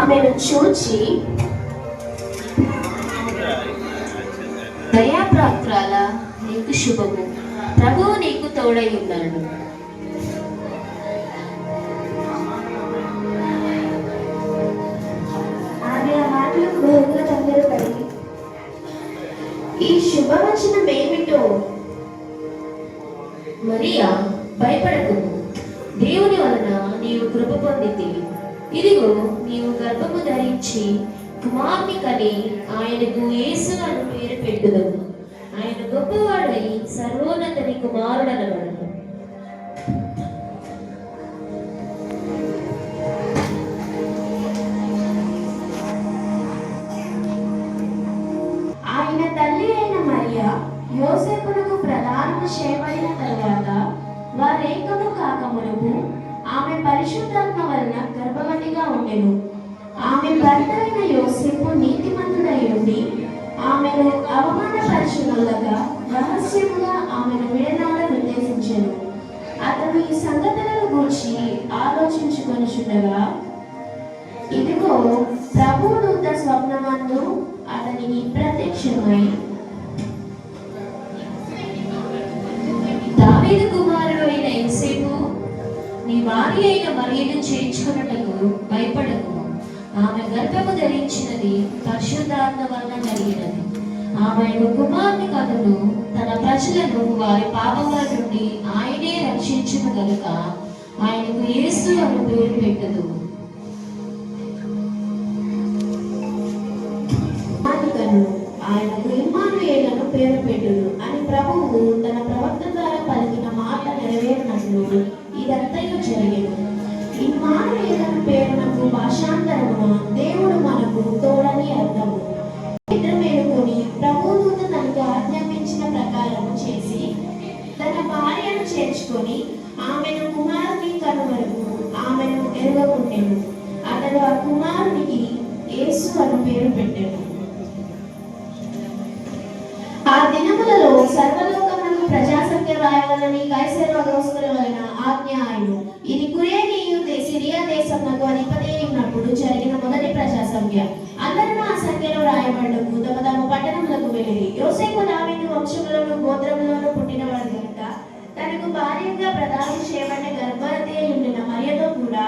ఆమెను చూచి, దయాప్రాప్తురాల, నీకు శుభము, ప్రభువు నీకు తోడై ఉన్నాడు. ఈ శుభవచనం ఏమిటో? మరియా, భయపడకుము, దేవుని వలన నీవు కృప పొందితివి. ఇదిగో, నీవు గర్భము ధరించి కుమారుని కని ఆయనకు యేసు అని పేరు పెట్టుదవు. ఆయన గొప్పవాడై సర్వోన్నతుని కుమారుడనబడను. ఆయన తల్లి అయిన మరియా యోసేపునకు ప్రధానము చేయబడిన తరువాత వారేకము కాకమునుపు ఆమె పరిశుద్ధాత్మ వలన గర్భవతిగా ఉండెను. ఆమె భర్త అయిన యోసేపు నీతిమంతుడై ఉండి ఆమెను అవమానపరచునగా రహస్యముగా ఆమెను విడనాడ నిర్దేశించెను. అతను ఈ సంగతులను గూర్చి ఆలోచించుకొనుచుండగా, ఇదిగో, ప్రభువు దూత స్వప్నమందు అతనికి ప్రత్యక్షమై, దావీదు కుమారుడు అయిన యోసేపు, నీ భార్య అయిన మరియను చేర్చుకున్నటకు భయపడకు. ఆమె గర్భము ధరించినది పరిశుద్ధాత్మ వలన కలిగినది. ఆమె కుమారుని కనును తన ప్రజలను వారి పాపముల నుండి ఆయనే రక్షించును గనుక ఆయనకు యేసు అని పేరు పెట్టదు. ఆయనకు ఇమ్మానుయేలును పేరు పెట్టును అని ప్రభువు తన ప్రవక్త ద్వారా పలికిన మాట నెరవేరినట్లు ఇదంతయు జరిగెను. ఇమ్మానుయేలు పేరునకు భాషాంతరమున దేవుడు మనకు తోడని అర్థము. నిద్ర మేలుకొని ప్రభుదూత తనకు ఆజ్ఞాపించిన ప్రకారము చేసి తన భార్యను చేర్చుకొని ఆమెను కుమారుని కనువరకు ఆమెను ఎరుగకుండెను. అతడు ఆ కుమారునికి యేసు అని పేరు పెట్టెను. ఆ దినములలో సర్వలోకమునకు ప్రజాసంఖ్య రాయవలని కైసరు అగస్తుల వలన ఆజ్ఞ ఆయను. ఇది కురేనీయు సిరియా దేశమునకు అధిపతి ఉన్నప్పుడు జరిగిన మొదటి ప్రజాసంఖ్య. అందరూ ఆ సంఖ్యలో రాయబడ్డకు తమ తమ పట్టణములకు వెళ్ళి, యోసేపు దావీదు వంశములోను గోత్రములోను పుట్టినవాడు కనుక తనకు భార్యగా ప్రదానం చేయబడ్డ గర్భవతి అయి ఉండిన మరియతో కూడా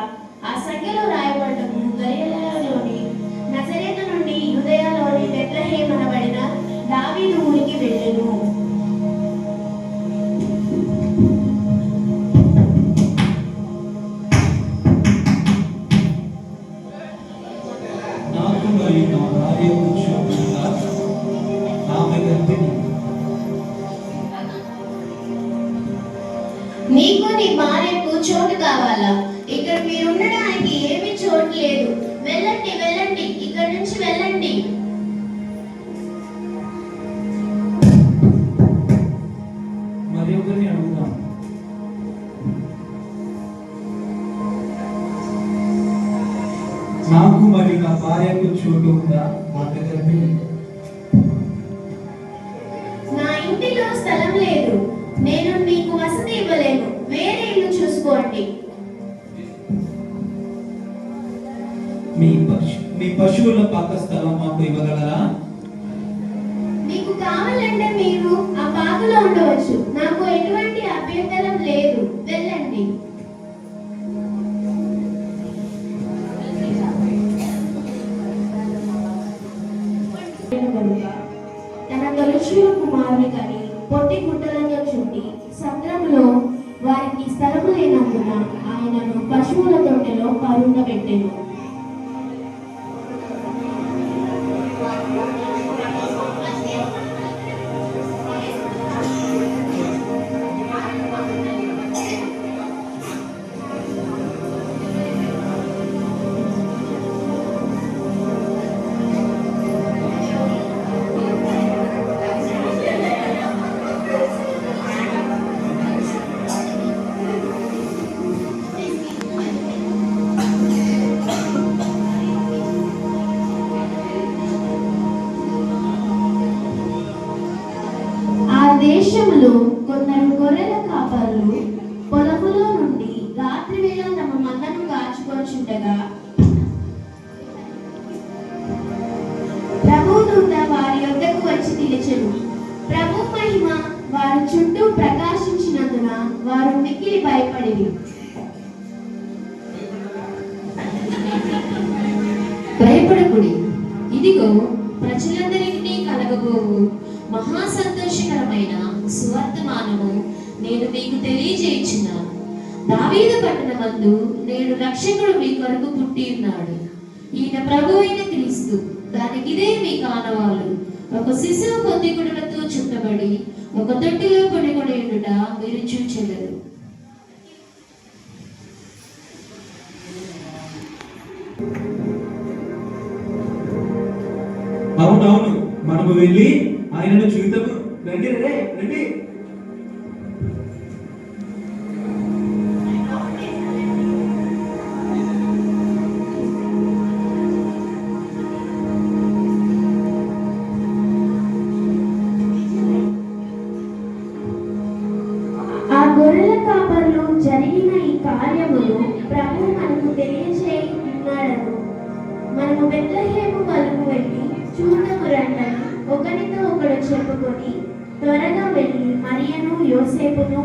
ఆ సంఖ్యలో రాయబడ్డకు గలిలయలోని నజరేతు నుండి యూదయలోని బెత్లెహేము అనబడిన దావీదు ఊరికి వెళ్ళెను. నీకు నీ భార్యకు చోటు కావాలా? ఇక్కడ మీరు ఉండడానికి ఏమీ చోటు లేదు. వెళ్ళండి, వెళ్ళండి, ఇక్కడ నుంచి వెళ్ళండి. మరి ఒకరిని అడుగుతాం. నాకు మరి నా భార్యకు చోటు ఉందా? నా ఇంటిలో స్థలం లేదు. నేను మీకు వసతి ఇవ్వలేను. వేరే ఇల్లు చూసుకోండి. మీ పశువుల పక్క స్థలం మాకు ఇవ్వగలరా? మీకు కావాలంటే మీరు ఆ పాకలో ఉండవచ్చు. నాకు ఎటువంటి అభ్యంతరం లేదు. వెళ్ళండి. తన తొలిచూల కుమారుని కని పొట్టి గుట్టలతో చుట్టి సముద్రంలో వారికి స్థలము లేనందున ఆయనను పశువుల తొట్టెలో పరుండబెట్టెను. దేశంలో కొందరు గొర్రెల కాపరులు పొలములో నుండి రాత్రి వేళ తమ మందను కాచుకొచ్చుండగా దూత వారి యొద్దకు వచ్చి నిలిచెను. ప్రభు మహిమ వారి చుట్టూ ప్రకాశించినందున వారు మిక్కిలి భయపడిరి. భయపడకుడి, ఇదిగో ప్రజలందరికీ కలగబోవు మహా సంతోషకరమైన సువర్తమానము నేను మీకు తెలియజేయుచున్నాను. దావీదు పట్టణమందు నేడు రక్షకుడు మీ కొరకు పుట్టి ఉన్నాడు. ఈయన ప్రభు అయిన క్రీస్తు. దానికిదే మీ కానవాలు. ఒక శిశువు పొద్దుగుడులతో చుట్టబడి ఒక తొట్టిలో పడుకొని ఉండుట మీరు చూచెదరు. అవునవును, మనము వెళ్ళి ఆయనను చూద్దాము. రండి రే రండి. ఆ గొర్రెల కాపరులు జరిగిన ఈ కార్యములు ప్రభు మనకు తెలియచేయున్నాడను మనము బెత్లెహేము వరకు వెళ్ళి చూడము రండని ఒకరితో ఒకడు చెప్పుకొని త్వరగా వెళ్ళి మరియను యోసేపును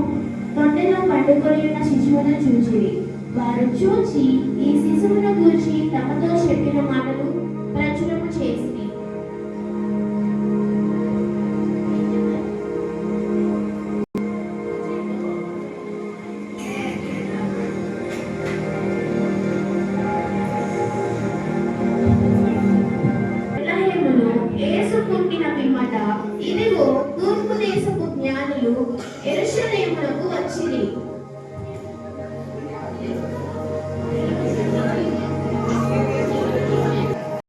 తొట్టెలో పండుకొని ఉన్న శిశువును చూచిరి. వారు చూచి ఈ శిశువును గూర్చి తమ